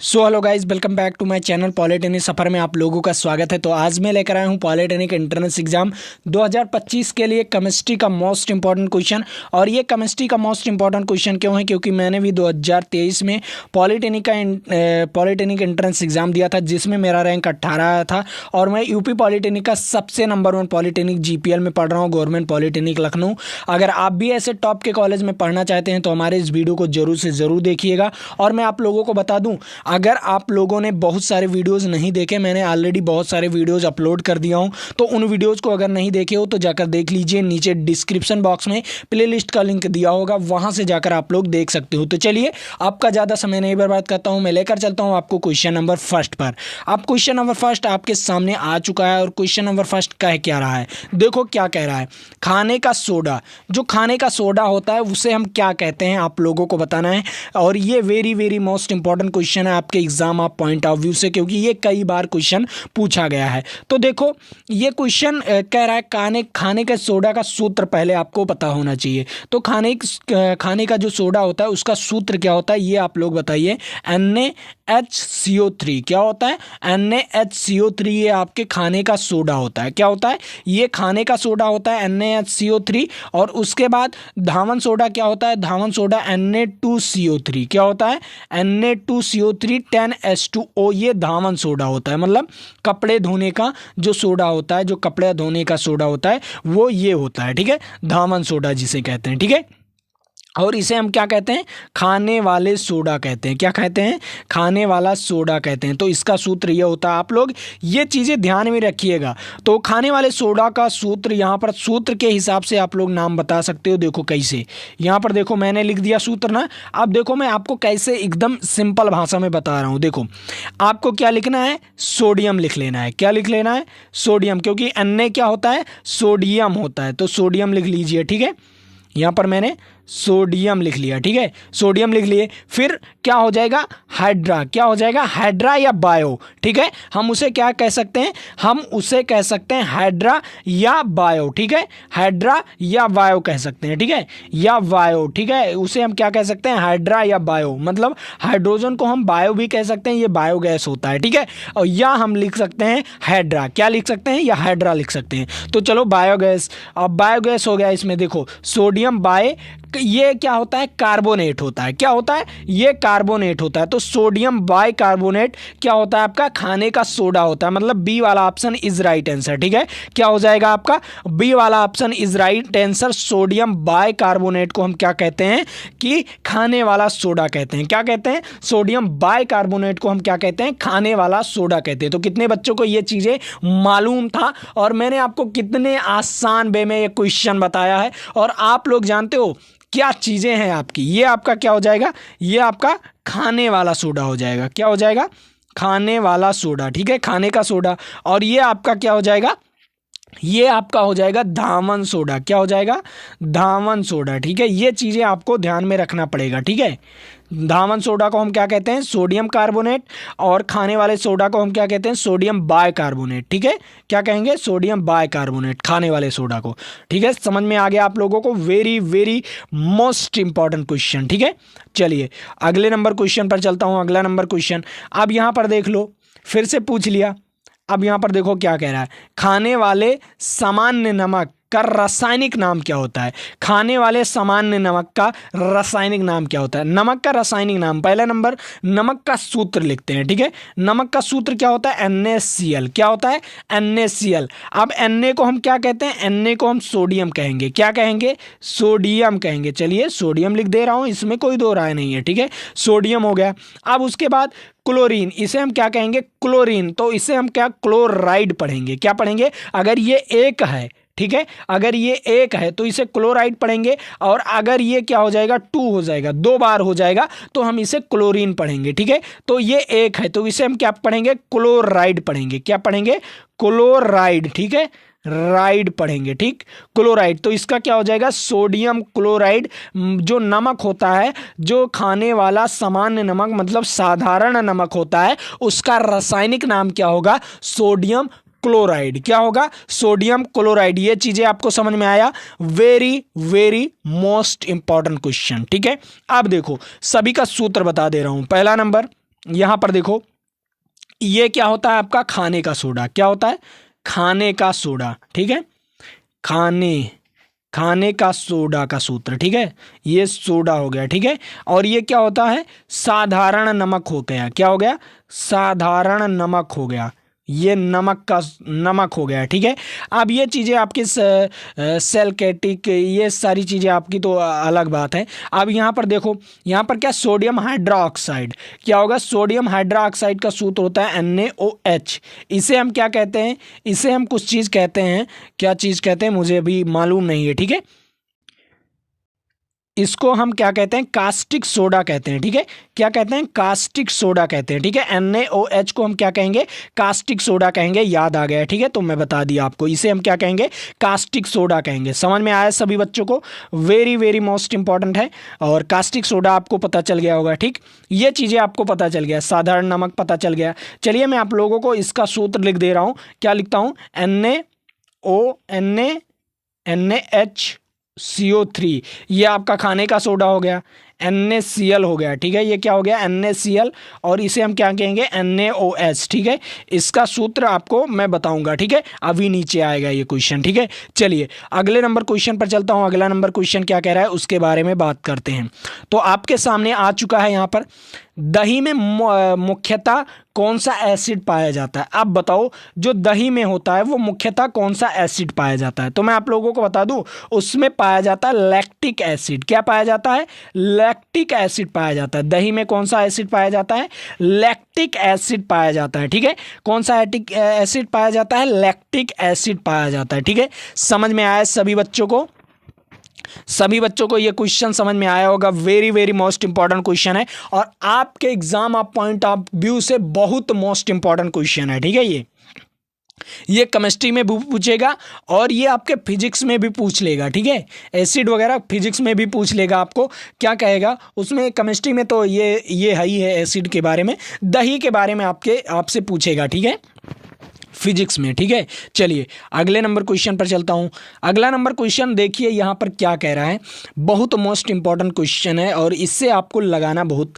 So hello guys, welcome back to my channel polytechnic सफ़र में आप लोगों का स्वागत है। तो आज मैं लेकर आया हूं पॉलिटेक्निक एंट्रेंस एग्जाम 2025 के लिए केमिस्ट्री का मोस्ट इंपॉर्टेंट क्वेश्चन। और ये केमिस्ट्री का मोस्ट इंपॉर्टेंट क्वेश्चन क्यों है, क्योंकि मैंने भी 2023 में पॉलिटेक्निक एंट्रेंस एग्जाम दिया था जिसमें मेरा रैंक 18 आया था। और मैं यूपी पॉलिटेक्निक का सबसे नंबर 1 पॉलिटेक्निक जीपीएल में पढ़ रहा हूँ, गवर्नमेंट पॉलिटेक्निक लखनऊ। अगर आप भी ऐसे टॉप के कॉलेज में पढ़ना चाहते हैं तो हमारे इस वीडियो को जरूर से ज़रूर देखिएगा। और मैं आप लोगों को बता दूँ, अगर आप लोगों ने बहुत सारे वीडियोस नहीं देखे, मैंने ऑलरेडी बहुत सारे वीडियोस अपलोड कर दिया हूं, तो उन वीडियोस को अगर नहीं देखे हो तो जाकर देख लीजिए। नीचे डिस्क्रिप्शन बॉक्स में प्लेलिस्ट का लिंक दिया होगा, वहां से जाकर आप लोग देख सकते हो। तो चलिए, आपका ज़्यादा समय नहीं बर्बाद करता हूं, मैं लेकर चलता हूं आपको क्वेश्चन नंबर फर्स्ट पर। अब क्वेश्चन नंबर फर्स्ट आपके सामने आ चुका है और क्वेश्चन नंबर फर्स्ट कह क्या रहा है, देखो क्या कह रहा है। खाने का सोडा, जो खाने का सोडा होता है उसे हम क्या कहते हैं, आप लोगों को बताना है। और ये very very most important question है आपके एग्जाम आप पॉइंट ऑफ व्यू से, क्योंकि ये कई बार क्वेश्चन पूछा गया है। तो देखो, ये क्वेश्चन कह रहा है खाने के सोडा का सूत्र पहले आपको पता होना चाहिए। तो खाने का जो सोडा होता है उसका सूत्र क्या होता है, ये आप लोग बताइए। NaHCO3 क्या होता है? NaHCO3 ये आपके खाने का सोडा होता है। क्या होता है? ये खाने का सोडा होता है NaHCO3। और उसके बाद धावन सोडा क्या होता है? धावन सोडा Na2CO3 क्या होता है? Na2CO3 10H2O, ये धावन सोडा होता है। मतलब कपड़े धोने का जो सोडा होता है, जो कपड़े धोने का सोडा होता है वो ये होता है, ठीक है, धावन सोडा जिसे कहते हैं, ठीक है। और इसे हम क्या कहते हैं? खाने वाले सोडा कहते हैं। क्या कहते हैं? खाने वाला सोडा कहते हैं। तो इसका सूत्र ये होता है, आप लोग ये चीज़ें ध्यान में रखिएगा। तो खाने वाले सोडा का सूत्र, यहाँ पर सूत्र के हिसाब से आप लोग नाम बता सकते हो। देखो कैसे, यहाँ पर देखो मैंने लिख दिया सूत्र ना। अब देखो मैं आपको कैसे एकदम सिंपल भाषा में बता रहा हूँ। देखो, आपको क्या लिखना है? सोडियम लिख लेना है। क्या लिख लेना है? सोडियम, क्योंकि Na क्या होता है? सोडियम होता है। तो सोडियम लिख लीजिए, ठीक है। यहाँ पर मैंने सोडियम लिख लिया, ठीक है, सोडियम लिख लिए। फिर क्या हो जाएगा? हाइड्रा। क्या हो जाएगा? हाइड्रा या बायो, ठीक है। हम उसे क्या कह सकते हैं? हम उसे कह सकते हैं हाइड्रा या बायो, ठीक है। हाइड्रा या बायो कह सकते हैं, ठीक है, या बायो, ठीक है। उसे हम क्या कह सकते हैं? हाइड्रा या बायो। मतलब हाइड्रोजन को हम बायो भी कह सकते हैं, ये बायोगैस होता है, ठीक है। और या हम लिख सकते हैं हाइड्रा। क्या लिख सकते हैं? या हाइड्रा लिख सकते हैं। तो चलो बायोगैस, अब बायोगैस हो गया। इसमें देखो सोडियम बाय, ये क्या होता है? कार्बोनेट होता है। क्या होता है? ये कार्बोनेट होता है। तो सोडियम बाय कार्बोनेट क्या होता है? आपका खाने का सोडा होता है। मतलब बी वाला ऑप्शन इज राइट आंसर, ठीक है। क्या हो जाएगा आपका? बी वाला option is right answer. Sodium bicarbonate को हम क्या कहते हैं? कि खाने वाला सोडा कहते हैं। क्या कहते हैं? सोडियम बाय कार्बोनेट को हम क्या कहते हैं? खाने वाला सोडा कहते हैं। तो कितने बच्चों को ये चीजें मालूम था, और मैंने आपको कितने आसान वे में ये क्वेश्चन बताया है। और आप लोग जानते हो क्या चीज़ें हैं आपकी। ये आपका क्या हो जाएगा? ये आपका खाने वाला सोडा हो जाएगा। क्या हो जाएगा? खाने वाला सोडा, ठीक है, खाने का सोडा। और ये आपका क्या हो जाएगा? ये आपका हो जाएगा धावन सोडा। क्या हो जाएगा? धावन सोडा, ठीक है। ये चीज़ें आपको ध्यान में रखना पड़ेगा, ठीक है। धावन सोडा को हम क्या कहते हैं? Sodium carbonate. और खाने वाले सोडा को हम क्या कहते हैं? सोडियम बाय कार्बोनेट, ठीक है। क्या कहेंगे? सोडियम बाय कार्बोनेट, खाने वाले सोडा को, ठीक है। समझ में आ गया आप लोगों को? Very very most important question, ठीक है। चलिए अगले नंबर क्वेश्चन पर चलता हूँ। अगला नंबर क्वेश्चन अब यहाँ पर देख लो, फिर से पूछ लिया। अब यहाँ पर देखो क्या कह रहा है। खाने वाले सामान्य नमक का रासायनिक नाम क्या होता है? खाने वाले सामान्य नमक का रासायनिक नाम क्या होता है? नमक का रासायनिक नाम, पहला नंबर नमक का सूत्र लिखते हैं, ठीक है। नमक का सूत्र क्या होता है? NaCl। क्या होता है? NaCl। अब Na को हम क्या कहते हैं? Na को हम सोडियम कहेंगे। क्या कहेंगे? सोडियम कहेंगे। चलिए सोडियम लिख दे रहा हूं, इसमें कोई दो राय नहीं है, ठीक है। सोडियम हो गया। अब उसके बाद क्लोरीन, इसे हम क्या कहेंगे? क्लोरीन। तो इसे हम क्या? क्लोराइड पढ़ेंगे। क्या पढ़ेंगे? अगर ये एक है, ठीक है, अगर ये एक है तो इसे क्लोराइड पढ़ेंगे। और अगर ये क्या हो जाएगा? 2 हो जाएगा, 2 बार हो जाएगा, तो हम इसे क्लोरीन पढ़ेंगे, ठीक है। तो ये एक है तो इसे हम क्या पढ़ेंगे? क्लोराइड पढ़ेंगे। क्या पढ़ेंगे? क्लोराइड, ठीक है, राइड पढ़ेंगे, ठीक, क्लोराइड। तो इसका क्या हो जाएगा? Sodium chloride. जो नमक होता है, जो खाने वाला सामान्य नमक मतलब साधारण नमक होता है, उसका रासायनिक नाम क्या होगा? Sodium chloride. क्या होगा? Sodium chloride. ये चीजें आपको समझ में आया? Very very most important question, ठीक है। अब देखो सभी का सूत्र बता दे रहा हूं। पहला नंबर यहाँ पर देखो, ये क्या होता है आपका खाने का सोडा, क्या होता है खाने का सोडा, ठीक है, खाने का सोडा का सूत्र, ठीक है, ये सोडा हो गया, ठीक है। और ये क्या होता है साधारण नमक हो गया, क्या हो गया साधारण नमक हो गया, ये नमक हो गया, ठीक है। अब ये चीज़ें आपकी सेल्केटिक, ये सारी चीज़ें आपकी तो अलग बात है। अब यहाँ पर देखो, यहाँ पर क्या सोडियम हाइड्रोक्साइड, क्या होगा सोडियम हाइड्रोक्साइड का सूत्र होता है NaOH। इसे हम क्या कहते हैं, इसे हम कुछ चीज़ कहते हैं, क्या चीज़ कहते हैं मुझे अभी मालूम नहीं है, ठीक है। इसको हम क्या कहते हैं कास्टिक सोडा कहते हैं, ठीक है, क्या कहते हैं कास्टिक सोडा कहते हैं, ठीक है। NaOH को हम क्या कहेंगे कास्टिक सोडा कहेंगे, याद आ गया, ठीक है, तो मैं बता दिया आपको, इसे हम क्या कहेंगे कास्टिक सोडा कहेंगे। समझ में आया सभी बच्चों को, वेरी वेरी मोस्ट इंपॉर्टेंट है। और कास्टिक सोडा आपको पता चल गया होगा, ठीक, ये चीज़ें आपको पता चल गया, साधारण नमक पता चल गया। चलिए मैं आप लोगों को इसका सूत्र लिख दे रहा हूँ, क्या लिखता हूँ NaCO3, ये आपका खाने का सोडा हो गया, NaCl हो गया, ठीक है, ये क्या हो गया NaCl, और इसे हम क्या कहेंगे NaOH, ठीक है। इसका सूत्र आपको मैं बताऊंगा, ठीक है, अभी नीचे आएगा ये क्वेश्चन, ठीक है। चलिए अगले नंबर क्वेश्चन पर चलता हूं, अगला नंबर क्वेश्चन क्या कह रहा है उसके बारे में बात करते हैं। तो आपके सामने आ चुका है यहाँ पर, दही में मुख्यतः कौन सा एसिड पाया जाता है। अब बताओ जो दही में होता है वो मुख्यतः कौन सा एसिड पाया जाता है, तो मैं आप लोगों को बता दूं उसमें पाया जाता है लैक्टिक एसिड। क्या पाया जाता है लैक्टिक एसिड पाया जाता है। दही में कौन सा एसिड पाया जाता है लैक्टिक एसिड पाया जाता है, ठीक है। कौन सा एसिड पाया जाता है लैक्टिक एसिड पाया जाता है, ठीक है। समझ में आया सभी बच्चों को, सभी बच्चों को ये क्वेश्चन समझ में आया होगा, very very most important question है और आपके exam of point of view से बहुत मोस्ट इंपॉर्टेंट क्वेश्चन है, ठीक है। ये केमिस्ट्री में भी पूछेगा और ये आपके फिजिक्स में भी पूछ लेगा, ठीक है। एसिड वगैरह फिजिक्स में भी पूछ लेगा, आपको क्या कहेगा उसमें, केमिस्ट्री में तो ये है ही है एसिड के बारे में, दही के बारे में आपसे पूछेगा, ठीक है, फिजिक्स में, ठीक है। चलिए अगले नंबर क्वेश्चन पर चलता हूं। अगला नंबर क्वेश्चन देखिए यहाँ पर क्या कह रहा है, बहुत मोस्ट इंपॉर्टेंट क्वेश्चन है और इससे आपको लगाना बहुत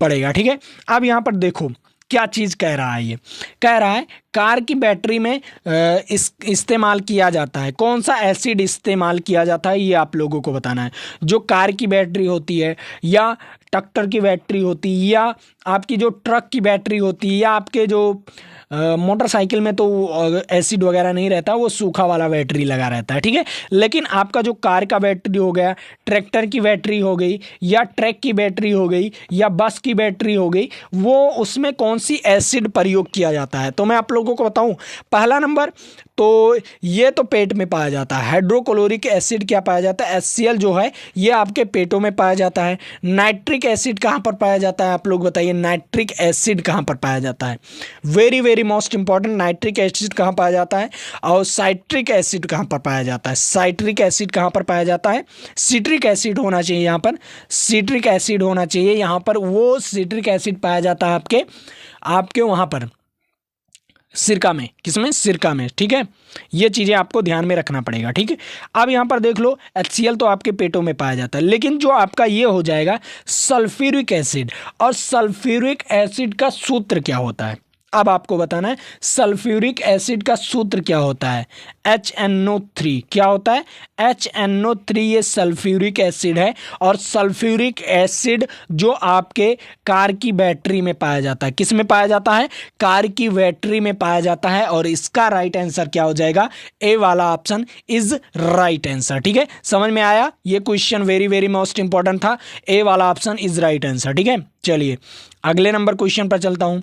पड़ेगा, ठीक है। अब यहाँ पर देखो क्या चीज़ कह रहा है, ये कह रहा है कार की बैटरी में इस्तेमाल किया जाता है, कौन सा एसिड इस्तेमाल किया जाता है ये आप लोगों को बताना है। जो कार की बैटरी होती है या ट्रैक्टर की बैटरी होती है या आपकी जो ट्रक की बैटरी होती है या आपके जो मोटरसाइकिल में तो एसिड वगैरह नहीं रहता, वो सूखा वाला बैटरी लगा रहता है, ठीक है। लेकिन आपका जो कार का बैटरी हो गया, ट्रैक्टर की बैटरी हो गई या ट्रक की बैटरी हो गई या बस की बैटरी हो गई, वो उसमें कौन सी एसिड प्रयोग किया जाता है। तो मैं आप लोगों को बताऊं, पहला नंबर तो ये तो पेट में पाया जाता है, हाइड्रोक्लोरिक एसिड क्या पाया जाता है HCl जो है ये आपके पेटों में पाया जाता है। नाइट्रिक एसिड कहाँ पर पाया जाता है आप लोग बताइए, नाइट्रिक एसिड कहाँ पर पाया जाता है, very very most important, nitric acid कहाँ पाया जाता है और साइट्रिक एसिड कहाँ पर पाया जाता है। साइट्रिक एसिड कहाँ पर पाया जाता है, सिट्रिक एसिड होना चाहिए यहाँ पर, सिट्रिक एसिड होना चाहिए यहाँ पर, वो सिट्रिक एसिड पाया जाता है आपके वहाँ पर सिरका में, किसमें सिरका में, ठीक है। ये चीज़ें आपको ध्यान में रखना पड़ेगा, ठीक है। अब यहाँ पर देख लो HCl तो आपके पेटों में पाया जाता है, लेकिन जो आपका ये हो जाएगा सल्फ्यूरिक एसिड, और सल्फ्यूरिक एसिड का सूत्र क्या होता है अब आपको बताना है। सल्फ्यूरिक एसिड का सूत्र क्या होता है HNO3, क्या होता है HNO3, ये सल्फ्यूरिक एसिड है और सल्फ्यूरिक एसिड जो आपके कार की बैटरी में पाया जाता है, किस में पाया जाता है कार की बैटरी में पाया जाता है। और इसका राइट आंसर क्या हो जाएगा, ए वाला ऑप्शन इज राइट आंसर, ठीक है। समझ में आया, ये question very very most important था, ए वाला ऑप्शन इज राइट आंसर, ठीक है। चलिए अगले नंबर क्वेश्चन पर चलता हूं।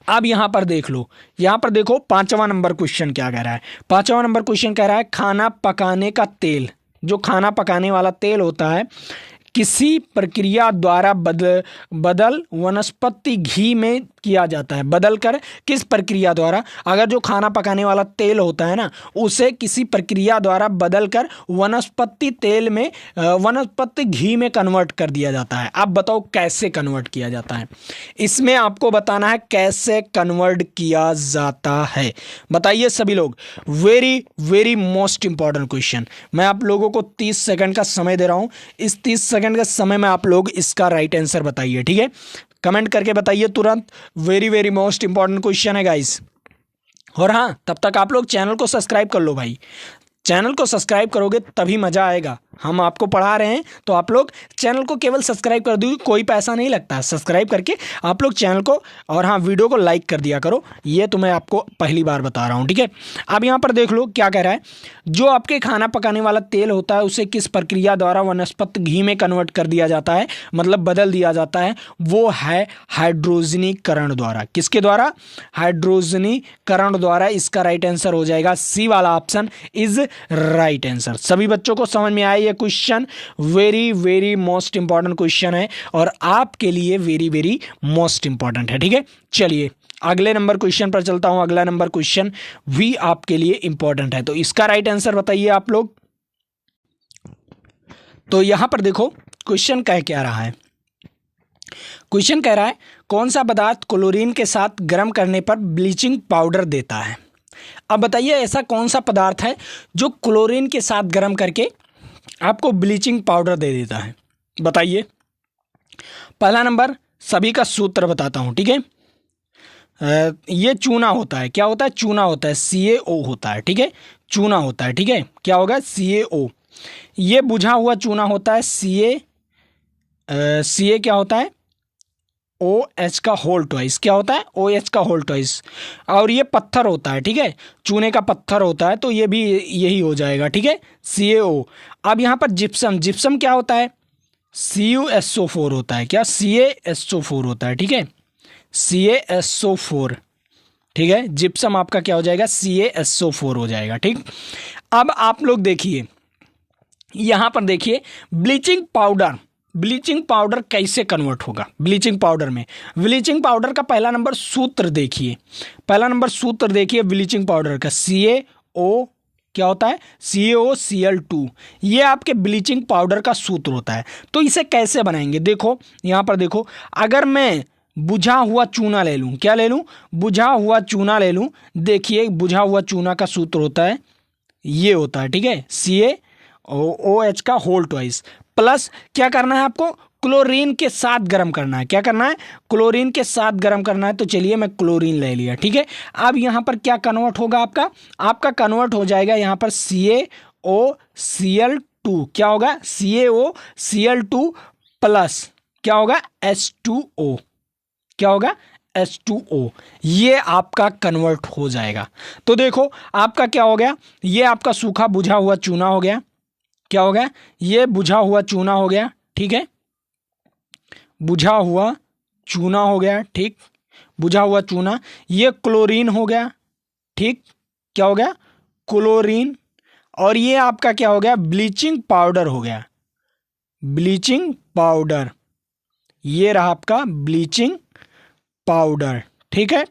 अब यहां पर देख लो, यहां पर देखो पांचवा नंबर क्वेश्चन क्या कह रहा है। पांचवा नंबर क्वेश्चन कह रहा है खाना पकाने का तेल, जो खाना पकाने वाला तेल होता है किसी प्रक्रिया द्वारा बदल वनस्पति घी में किया जाता है। बदल कर किस प्रक्रिया द्वारा, अगर जो खाना पकाने वाला तेल होता है ना उसे किसी प्रक्रिया द्वारा बदल कर वनस्पति तेल में वनस्पति घी में कन्वर्ट कर दिया जाता है। अब बताओ कैसे कन्वर्ट किया जाता है, इसमें आपको बताना है कैसे कन्वर्ट किया जाता है, बताइए सभी लोग। Very very most important question, मैं आप लोगों को 30 सेकंड का समय दे रहा हूं, इस 30 सेकंड के समय में आप लोग इसका राइट आंसर बताइए, ठीक है। कमेंट करके बताइए तुरंत। Very very most important question है गाइस। और हाँ, तब तक आप लोग चैनल को सब्सक्राइब कर लो भाई। चैनल को सब्सक्राइब करोगे तभी मज़ा आएगा। हम आपको पढ़ा रहे हैं तो आप लोग चैनल को केवल सब्सक्राइब कर दो, कोई पैसा नहीं लगता। सब्सक्राइब करके आप लोग चैनल को और हाँ वीडियो को लाइक कर दिया करो। ये तो मैं आपको पहली बार बता रहा हूँ, ठीक है। अब यहाँ पर देख लो क्या कह रहा है। जो आपके खाना पकाने वाला तेल होता है उसे किस प्रक्रिया द्वारा वनस्पति घी में कन्वर्ट कर दिया जाता है, मतलब बदल दिया जाता है, वो है हाइड्रोजनीकरण द्वारा। किसके द्वारा? हाइड्रोजनीकरण द्वारा। इसका राइट आंसर हो जाएगा सी वाला ऑप्शन इज राइट आंसर। सभी बच्चों को समझ में आया ये question? Very very most important question है और आपके लिए वेरी वेरी मोस्ट इंपॉर्टेंट है, ठीक है। चलिए अगले नंबर क्वेश्चन पर चलता हूं। अगला नंबर क्वेश्चन भी आपके लिए इंपॉर्टेंट है, तो इसका राइट आंसर बताइए आप लोग। तो यहां पर देखो क्वेश्चन कह क्या रहा है। क्वेश्चन कह रहा है कौन सा पदार्थ क्लोरीन के साथ गर्म करने पर ब्लीचिंग पाउडर देता है। अब बताइए ऐसा कौन सा पदार्थ है जो क्लोरीन के साथ गर्म करके आपको ब्लीचिंग पाउडर दे देता है, बताइए। पहला नंबर सभी का सूत्र बताता हूं, ठीक है। ये चूना होता है। क्या होता है? चूना होता है, CaO होता है, ठीक है। चूना होता है, ठीक है। क्या होगा? CaO। ये बुझा हुआ चूना होता है, Ca क्या होता है? OH का होल ट्वाइस। क्या होता है? OH का होल ट्वाइस। और ये पत्थर होता है, ठीक है। चूने का पत्थर होता है, तो ये भी यही हो जाएगा, ठीक है, CaO। अब यहाँ पर जिप्सम। जिप्सम क्या होता है? CuSO4 होता है। क्या? CaSO4 होता है, ठीक है। CaSO4, ठीक है। जिप्सम आपका क्या हो जाएगा? CaSO4 हो जाएगा, ठीक। अब आप लोग देखिए यहाँ पर देखिए ब्लीचिंग पाउडर। ब्लीचिंग पाउडर कैसे कन्वर्ट होगा ब्लीचिंग पाउडर में? ब्लीचिंग पाउडर का पहला नंबर सूत्र देखिए। पहला नंबर सूत्र देखिए ब्लीचिंग पाउडर का, CaO क्या होता है? CaOCl2। ये आपके ब्लीचिंग पाउडर का सूत्र होता है। तो इसे कैसे बनाएंगे? देखो यहाँ पर देखो, अगर मैं बुझा हुआ चूना ले लूँ, क्या ले लूँ? बुझा हुआ चूना ले लूँ। देखिए बुझा हुआ चूना का सूत्र होता है, ये होता है, ठीक है, CaOH का होल ट्वाइस प्लस क्या करना है आपको? क्लोरीन के साथ गर्म करना है। क्या करना है? क्लोरीन के साथ गर्म करना है। तो चलिए मैं क्लोरीन ले लिया, ठीक है। अब यहाँ पर क्या कन्वर्ट होगा आपका? आपका कन्वर्ट हो जाएगा यहाँ पर CaOCl2। क्या होगा? CaOCl2 प्लस क्या होगा? H2O। क्या होगा? H2O। ये आपका कन्वर्ट हो जाएगा। तो देखो आपका क्या हो गया? ये आपका सूखा बुझा हुआ चूना हो गया। क्या हो गया? ये बुझा हुआ चूना हो गया, ठीक है। बुझा हुआ चूना हो गया, ठीक। बुझा हुआ चूना। ये क्लोरीन हो गया, ठीक। क्या हो गया? क्लोरीन। और ये आपका क्या हो गया? ब्लीचिंग पाउडर हो गया। ब्लीचिंग पाउडर, ये रहा आपका ब्लीचिंग पाउडर, ठीक है।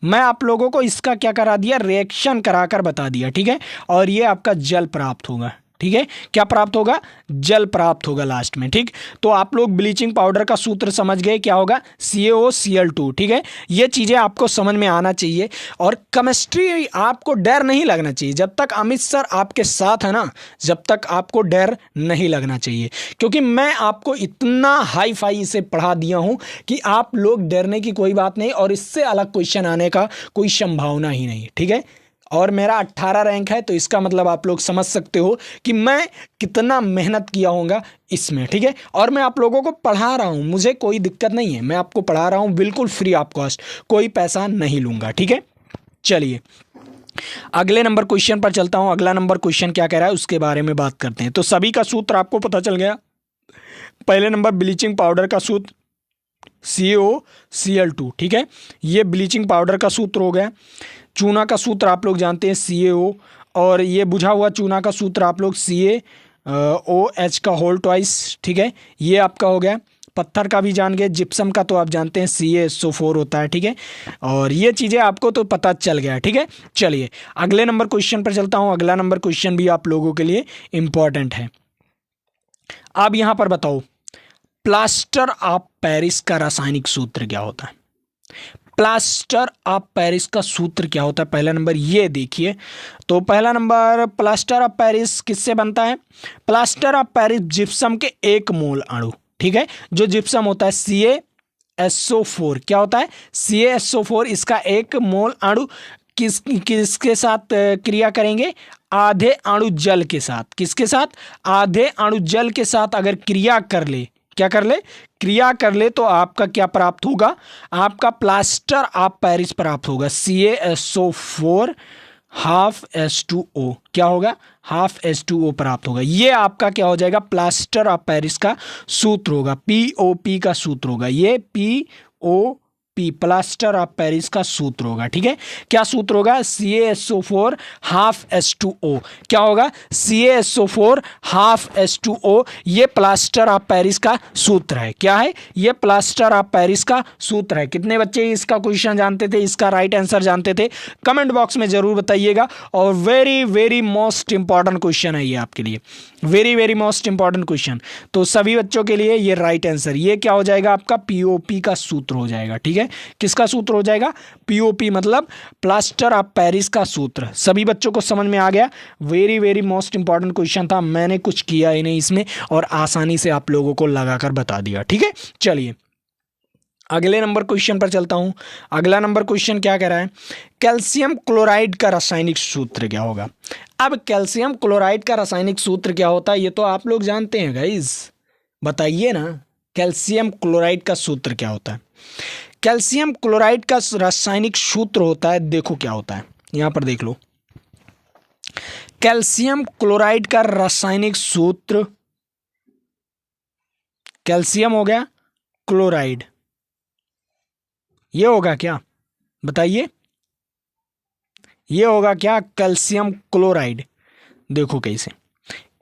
मैं आप लोगों को इसका क्या करा दिया? रिएक्शन कराकर बता दिया, ठीक है। और ये आपका जल प्राप्त होगा, ठीक है। क्या प्राप्त होगा? जल प्राप्त होगा लास्ट में, ठीक। तो आप लोग ब्लीचिंग पाउडर का सूत्र समझ गए, क्या होगा? CaOCl2, ठीक है। ये चीज़ें आपको समझ में आना चाहिए। और केमिस्ट्री आपको डर नहीं लगना चाहिए। जब तक अमित सर आपके साथ है ना, जब तक आपको डर नहीं लगना चाहिए, क्योंकि मैं आपको इतना हाई फाई से पढ़ा दिया हूँ कि आप लोग डरने की कोई बात नहीं, और इससे अलग क्वेश्चन आने का कोई संभावना ही नहीं, ठीक है। और मेरा 18 रैंक है, तो इसका मतलब आप लोग समझ सकते हो कि मैं कितना मेहनत किया होगा इसमें, ठीक है। और मैं आप लोगों को पढ़ा रहा हूँ, मुझे कोई दिक्कत नहीं है, मैं आपको पढ़ा रहा हूँ बिल्कुल फ्री ऑफ कॉस्ट, कोई पैसा नहीं लूँगा, ठीक है। चलिए अगले नंबर क्वेश्चन पर चलता हूँ। अगला नंबर क्वेश्चन क्या कह रहा है उसके बारे में बात करते हैं। तो सभी का सूत्र आपको पता चल गया। पहले नंबर ब्लीचिंग पाउडर का सूत्र CaOCl2, ठीक है। ये ब्लीचिंग पाउडर का सूत्र हो गया। चूना का सूत्र आप लोग जानते हैं CaO, और ये बुझा हुआ चूना का सूत्र आप लोग CaOH का होल ट्वाइस, ठीक है। ये आपका हो गया। पत्थर का भी जान गए। जिप्सम का तो आप जानते हैं CaSO4 होता है, ठीक है। और ये चीज़ें आपको तो पता चल गया, ठीक है। चलिए अगले नंबर क्वेश्चन पर चलता हूँ। अगला नंबर क्वेश्चन भी आप लोगों के लिए इम्पॉर्टेंट है। आप यहाँ पर बताओ प्लास्टर ऑफ पेरिस का रासायनिक सूत्र क्या होता है? प्लास्टर ऑफ पेरिस का सूत्र क्या होता है? पहला नंबर ये देखिए। तो पहला नंबर प्लास्टर ऑफ पेरिस किससे बनता है? प्लास्टर ऑफ पेरिस जिप्सम के 1 मोल अणु, ठीक है। जो जिप्सम होता है CaSO4 क्या होता है? CaSO4 इसका एक मोल अणु किसके साथ क्रिया करेंगे? आधे अणु जल के साथ। किसके साथ? आधे अणु जल के साथ अगर क्रिया कर ले, क्या कर ले? क्रिया कर ले, तो आपका क्या प्राप्त होगा? आपका प्लास्टर ऑफ पेरिस प्राप्त होगा। CaSO4 हाफ H2O क्या होगा? हाफ H2O प्राप्त होगा। ये आपका क्या हो जाएगा? प्लास्टर ऑफ पेरिस का सूत्र होगा, POP का सूत्र होगा। ये POP प्लास्टर ऑफ पेरिस का सूत्र होगा। ठीक है, क्या सूत्र होगा? CaSO4 हाफ H2O क्या होगा? CaSO4 हाफ H2O ये प्लास्टर ऑफ पेरिस का सूत्र है। क्या है? ये प्लास्टर ऑफ पेरिस का सूत्र है। कितने बच्चे इसका क्वेश्चन जानते थे, इसका राइट आंसर जानते थे? कमेंट बॉक्स में जरूर बताइएगा। और very very most important question है ये आपके लिए, very very most important question. तो सभी बच्चों के लिए ये राइट आंसर, ये क्या हो जाएगा? आपका POP का सूत्र हो जाएगा। ठीक है, किसका सूत्र हो जाएगा? POP मतलब प्लास्टर ऑफ पेरिस का सूत्र। सभी बच्चों को समझ में आ गया? Very very most important question था, मैंने कुछ किया ही नहीं इसमें और आसानी से आप लोगों को लगाकर बता दिया। ठीक है, चलिए अगले नंबर क्वेश्चन पर चलता हूं। अगला नंबर क्वेश्चन क्या कह रहा है? कैल्शियम क्लोराइड का रासायनिक सूत्र क्या होगा? अब कैल्शियम क्लोराइड का रासायनिक सूत्र क्या होता है ये तो आप लोग जानते हैं गाइस, बताइए ना। कैल्शियम क्लोराइड का सूत्र क्या होता है? कैल्शियम क्लोराइड का रासायनिक सूत्र होता है, देखो क्या होता है, यहां पर देख लो। कैल्शियम क्लोराइड का रासायनिक सूत्र, कैल्शियम हो गया, क्लोराइड, ये होगा क्या? बताइए, ये होगा क्या? Calcium chloride. देखो कैसे,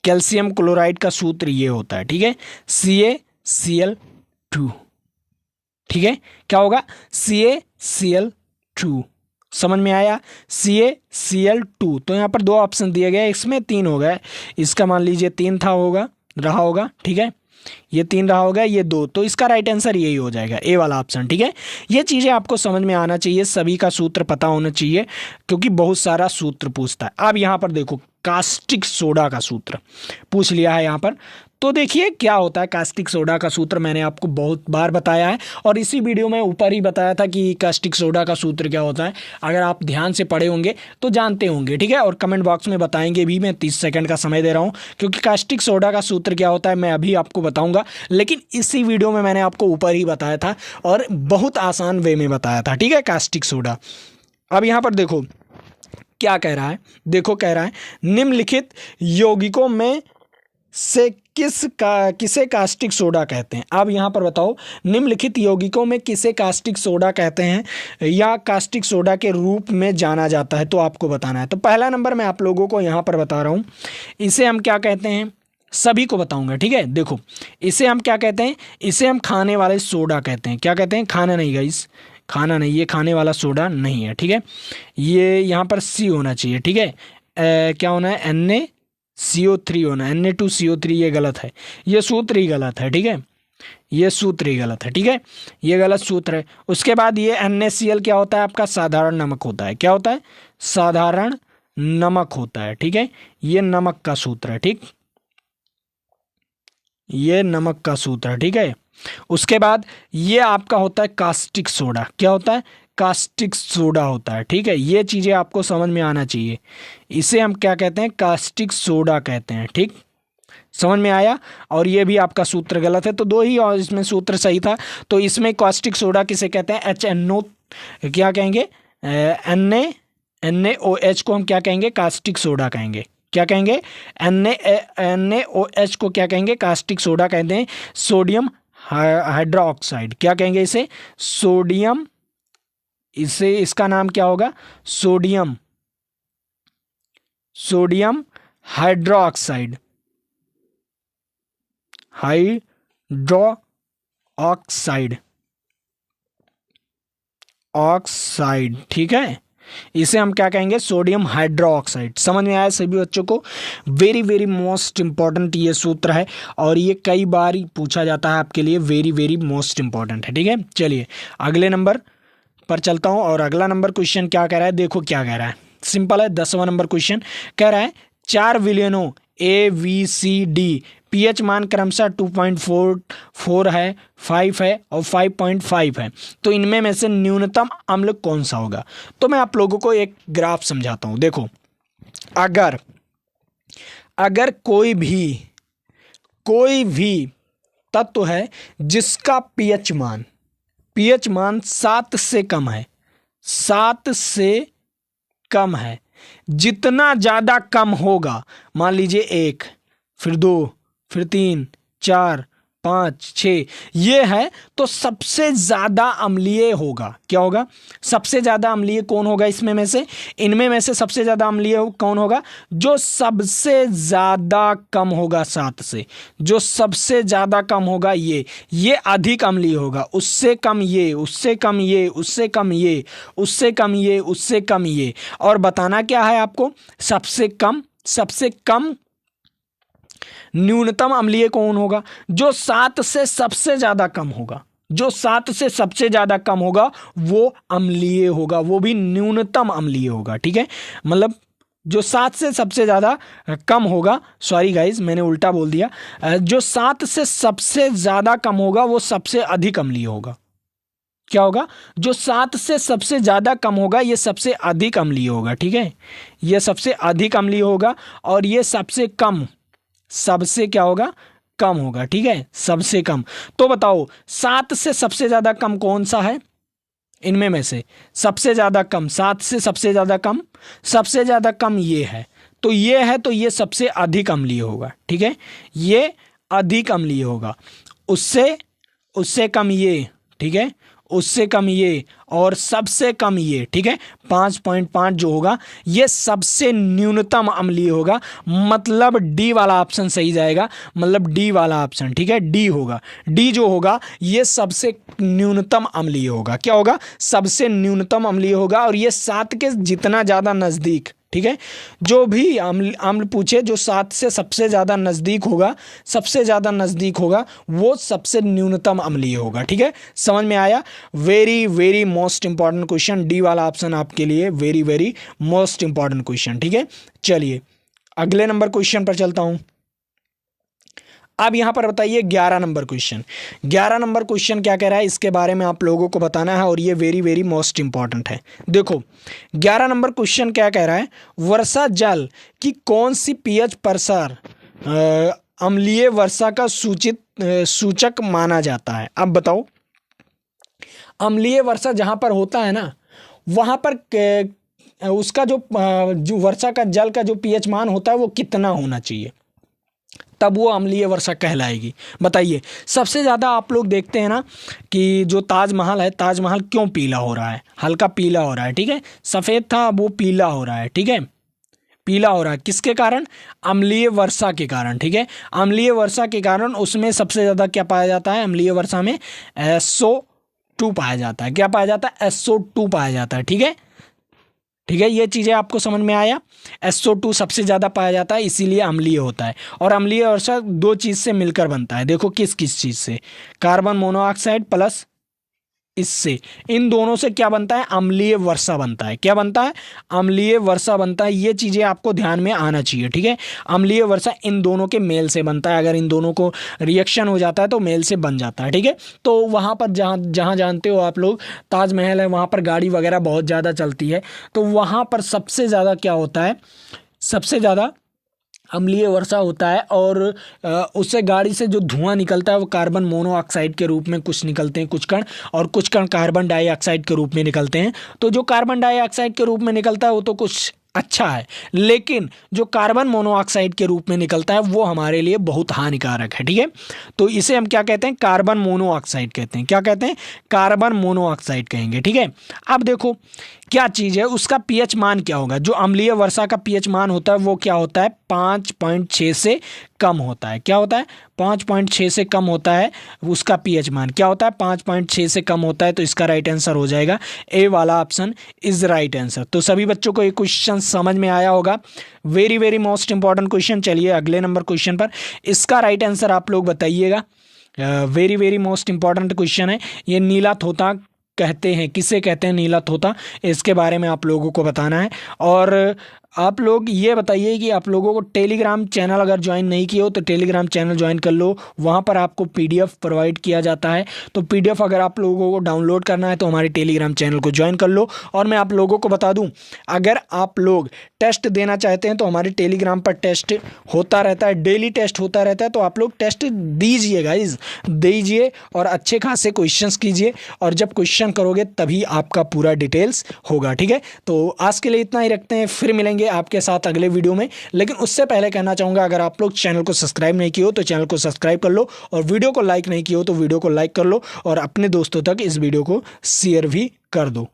कैल्शियम क्लोराइड का सूत्र ये होता है। ठीक है, CaCl2। ठीक है, क्या होगा? CaCl2। समझ में आया? CaCl2। तो यहां पर दो ऑप्शन दिए गए, इसमें तीन हो गए। इसका मान लीजिए तीन था, होगा, रहा होगा। ठीक है, ये तीन रहा होगा, ये दो, तो इसका राइट आंसर यही हो जाएगा, ए वाला ऑप्शन। ठीक है, ये चीज़ें आपको समझ में आना चाहिए, सभी का सूत्र पता होना चाहिए, क्योंकि बहुत सारा सूत्र पूछता है। अब यहाँ पर देखो, कास्टिक सोडा का सूत्र पूछ लिया है यहाँ पर। तो देखिए क्या होता है कास्टिक सोडा का सूत्र, मैंने आपको बहुत बार बताया है और इसी वीडियो में ऊपर ही बताया था कि कास्टिक सोडा का सूत्र क्या होता है। अगर आप ध्यान से पढ़े होंगे तो जानते होंगे। ठीक है, और कमेंट बॉक्स में बताएंगे भी। मैं 30 सेकंड का समय दे रहा हूं, क्योंकि कास्टिक सोडा का सूत्र क्या होता है मैं अभी आपको बताऊंगा, लेकिन इसी वीडियो में मैंने आपको ऊपर ही बताया था और बहुत आसान वे में बताया था। ठीक है, कास्टिक सोडा। अब यहाँ पर देखो क्या कह रहा है, देखो कह रहा है निम्नलिखित यौगिकों में से किसे कास्टिक सोडा कहते हैं? अब यहाँ पर बताओ, निम्नलिखित यौगिकों में किसे कास्टिक सोडा कहते हैं या कास्टिक सोडा के रूप में जाना जाता है, तो आपको बताना है। तो पहला नंबर मैं आप लोगों को यहाँ पर बता रहा हूँ, इसे हम क्या कहते हैं, सभी को बताऊंगा। ठीक है, देखो इसे हम क्या कहते हैं, इसे हम खाने वाले सोडा कहते हैं। क्या कहते हैं? खाना नहीं गाइस, खाना नहीं, ये खाने वाला सोडा नहीं है। ठीक है, ये यहाँ पर C होना चाहिए। ठीक है, क्या होना है? NaCO3 होना है, Na2CO3, ये गलत है, ये सूत्र ही गलत है। ठीक है, ये सूत्र ही गलत है। ठीक है, ये गलत सूत्र है। उसके बाद ये NaCl क्या होता है? आपका साधारण नमक होता है। क्या होता है? साधारण नमक होता है। ठीक है, ये नमक का सूत्र है। ठीक, ये नमक का सूत्र है। ठीक है, उसके बाद ये आपका होता है कास्टिक सोडा। क्या होता है? कास्टिक सोडा होता है। ठीक है, ये चीज़ें आपको समझ में आना चाहिए। इसे हम क्या कहते हैं? कास्टिक सोडा कहते हैं। ठीक, समझ में आया? और ये भी आपका सूत्र गलत है, तो दो ही और इसमें सूत्र सही था। तो इसमें कास्टिक सोडा किसे कहते हैं? HNO क्या कहेंगे? NaOH को हम क्या कहेंगे? कास्टिक सोडा कहेंगे। क्या कहेंगे? NaOH को क्या कहेंगे? कास्टिक सोडा कहते हैं। सोडियम हाइड्रोक्साइड, क्या कहेंगे इसे? सोडियम, इसे इसका नाम क्या होगा? Sodium hydroxide, oxide. ठीक है, इसे हम क्या कहेंगे? Sodium hydroxide. समझ में आया सभी बच्चों को? वेरी वेरी मोस्ट इंपॉर्टेंट ये सूत्र है और ये कई बार ही पूछा जाता है आपके लिए, वेरी वेरी मोस्ट इंपॉर्टेंट है। ठीक है, चलिए अगले नंबर पर चलता हूं। और अगला नंबर क्वेश्चन क्या कह रहा है, देखो क्या कह रहा है, सिंपल है। 10वां नंबर क्वेश्चन कह रहा है 4 विलयनों ABCD। pH मान क्रमशः 2.44 है, 5 है और 5.5 है। तो इनमें में से न्यूनतम अम्ल कौन सा होगा? तो मैं आप लोगों को एक ग्राफ समझाता हूँ। देखो, अगर कोई भी तत्व है जिसका pH मान 7 से कम है, 7 से कम है, जितना ज़्यादा कम होगा, मान लीजिए 1, फिर 2, फिर 3, 4, 5, 6 ये है, तो सबसे ज़्यादा अम्लीय होगा। क्या होगा? सबसे ज़्यादा अम्लीय कौन होगा इनमें में से सबसे ज़्यादा अम्लीय कौन होगा? जो सबसे ज़्यादा कम होगा 7 से, जो सबसे ज़्यादा कम होगा ये अधिक अम्लीय होगा। उससे कम ये, उससे कम ये, उससे कम ये, उससे कम ये, उससे कम ये। और बताना क्या है आपको? सबसे कम न्यूनतम अम्लीय कौन होगा? जो 7 से सबसे ज्यादा कम होगा, जो 7 से सबसे ज्यादा कम होगा वो अम्लीय होगा, वो भी न्यूनतम अम्लीय होगा। ठीक है, मतलब जो 7 से सबसे ज़्यादा कम होगा, सॉरी गाइज मैंने उल्टा बोल दिया, जो 7 से सबसे ज़्यादा कम होगा वो सबसे अधिक अम्लीय होगा। क्या होगा? जो 7 से सबसे ज़्यादा कम होगा ये सबसे अधिक अम्लीय होगा। ठीक है, ये सबसे अधिक अम्लीय होगा और ये सबसे कम, सबसे क्या होगा? कम होगा। ठीक है, सबसे कम। तो बताओ 7 से सबसे ज़्यादा कम कौन सा है इनमें में से? सबसे ज़्यादा कम, 7 से सबसे ज़्यादा कम ये है। तो ये है, तो ये सबसे अधिक अम्लीय होगा। ठीक है, ये अधिक अम्लीय होगा। उससे कम ये, ठीक है, उससे कम ये और सबसे कम ये। ठीक है, 5.5 जो होगा ये सबसे न्यूनतम अम्लीय होगा। मतलब डी वाला ऑप्शन सही जाएगा, मतलब डी वाला ऑप्शन। ठीक है, डी होगा। डी जो होगा ये सबसे न्यूनतम अम्लीय होगा। क्या होगा? सबसे न्यूनतम अम्लीय होगा। और ये 7 के जितना ज़्यादा नज़दीक, ठीक है, जो भी अम्ल पूछे जो 7 से सबसे ज़्यादा नज़दीक होगा वो सबसे न्यूनतम अम्लीय होगा। ठीक है, समझ में आया? Very very most important question, D वाला ऑप्शन आपके लिए very very most important question. ठीक है, चलिए अगले नंबर क्वेश्चन पर चलता हूं। अब यहां पर बताइए 11 नंबर क्वेश्चन। 11 नंबर क्वेश्चन क्या कह रहा है इसके बारे में आप लोगों को बताना है और ये वेरी वेरी मोस्ट इंपॉर्टेंट है। देखो 11 नंबर क्वेश्चन क्या कह रहा है? वर्षा जल की कौन सी पीएच प्रसार अम्लीय वर्षा का सूचक माना जाता है? अब बताओ, अम्लीय वर्षा जहां पर होता है ना, वहां पर उसका जो वर्षा का जल का जो पीएच मान होता है वो कितना होना चाहिए, तब वो अम्लीय वर्षा कहलाएगी? बताइए। सबसे ज़्यादा आप लोग देखते हैं ना कि जो ताजमहल है, ताजमहल क्यों पीला हो रहा है? हल्का पीला हो रहा है। ठीक है, सफ़ेद था अब वो पीला हो रहा है। ठीक है, पीला हो रहा है किसके कारण? अम्लीय वर्षा के कारण। ठीक है, अम्लीय वर्षा के कारण उसमें सबसे ज़्यादा क्या पाया जाता है? अम्लीय वर्षा में SO2 पाया जाता है। क्या पाया जाता है? SO2 पाया जाता है। ठीक है, ठीक है, ये चीज़ें आपको समझ में आया? SO2 सबसे ज़्यादा पाया जाता है, इसीलिए अम्लीय होता है। और अम्लीय वर्षा 2 चीज़ से मिलकर बनता है। देखो किस किस चीज़ से? कार्बन मोनोऑक्साइड प्लस इससे, इन दोनों से क्या बनता है? अम्लीय वर्षा बनता है। क्या बनता है? अम्लीय वर्षा बनता है। ये चीज़ें आपको ध्यान में आना चाहिए। ठीक है, अम्लीय वर्षा इन दोनों के मेल से बनता है। अगर इन दोनों को रिएक्शन हो जाता है तो मेल से बन जाता है। ठीक है, तो वहाँ पर जहाँ जानते हो आप लोग ताजमहल है, वहाँ पर गाड़ी वगैरह बहुत ज़्यादा चलती है, तो वहाँ पर सबसे ज़्यादा क्या होता है? सबसे ज़्यादा अम्लीय वर्षा होता है। और उससे गाड़ी से जो धुआं निकलता है वो कार्बन मोनोऑक्साइड के रूप में कुछ निकलते हैं, कुछ कण, और कुछ कण कार्बन डाइऑक्साइड के रूप में निकलते हैं। तो जो कार्बन डाइऑक्साइड के रूप में निकलता है वो तो कुछ अच्छा है, लेकिन जो कार्बन मोनोऑक्साइड के रूप में निकलता है वो हमारे लिए बहुत हानिकारक है। ठीक है, तो इसे हम क्या कहते हैं? कार्बन मोनोऑक्साइड कहते हैं। क्या कहते हैं? कार्बन मोनोऑक्साइड कहेंगे। ठीक है, अब देखो क्या चीज़ है, उसका पीएच मान क्या होगा? जो अम्लीय वर्षा का पीएच मान होता है वो क्या होता है? 5.6 से कम होता है। क्या होता है? 5.6 से कम होता है उसका पीएच मान। क्या होता है? 5.6 से कम होता है। तो इसका राइट आंसर हो जाएगा ए वाला ऑप्शन इज राइट आंसर। तो सभी बच्चों को ये क्वेश्चन समझ में आया होगा। Very very most important question. चलिए अगले नंबर क्वेश्चन पर, इसका राइट आंसर आप लोग बताइएगा। Very very most important question है। ये नीला तोता कहते हैं, किसे कहते हैं नीला तोता? इसके बारे में आप लोगों को बताना है। और आप लोग ये बताइए कि आप लोगों को टेलीग्राम चैनल अगर ज्वाइन नहीं किए हो तो टेलीग्राम चैनल ज्वाइन कर लो, वहाँ पर आपको पीडीएफ प्रोवाइड किया जाता है। तो पीडीएफ अगर आप लोगों को डाउनलोड करना है तो हमारे टेलीग्राम चैनल को ज्वाइन कर लो। और मैं आप लोगों को बता दूं, अगर आप लोग टेस्ट देना चाहते हैं तो हमारे टेलीग्राम पर टेस्ट होता रहता है, डेली टेस्ट होता रहता है। तो आप लोग टेस्ट दीजिए गाइज, दीजिए और अच्छे खासे क्वेश्चंस कीजिए, और जब क्वेश्चन करोगे तभी आपका पूरा डिटेल्स होगा, ठीक है। तो आज के लिए इतना ही रखते हैं, फिर मिलेंगे आपके साथ अगले वीडियो में। लेकिन उससे पहले कहना चाहूँगा, अगर आप लोग चैनल को सब्सक्राइब नहीं किए हो तो चैनल को सब्सक्राइब कर लो, और वीडियो को लाइक नहीं किए हो तो वीडियो को लाइक कर लो, और अपने दोस्तों तक इस वीडियो को शेयर भी कर दो।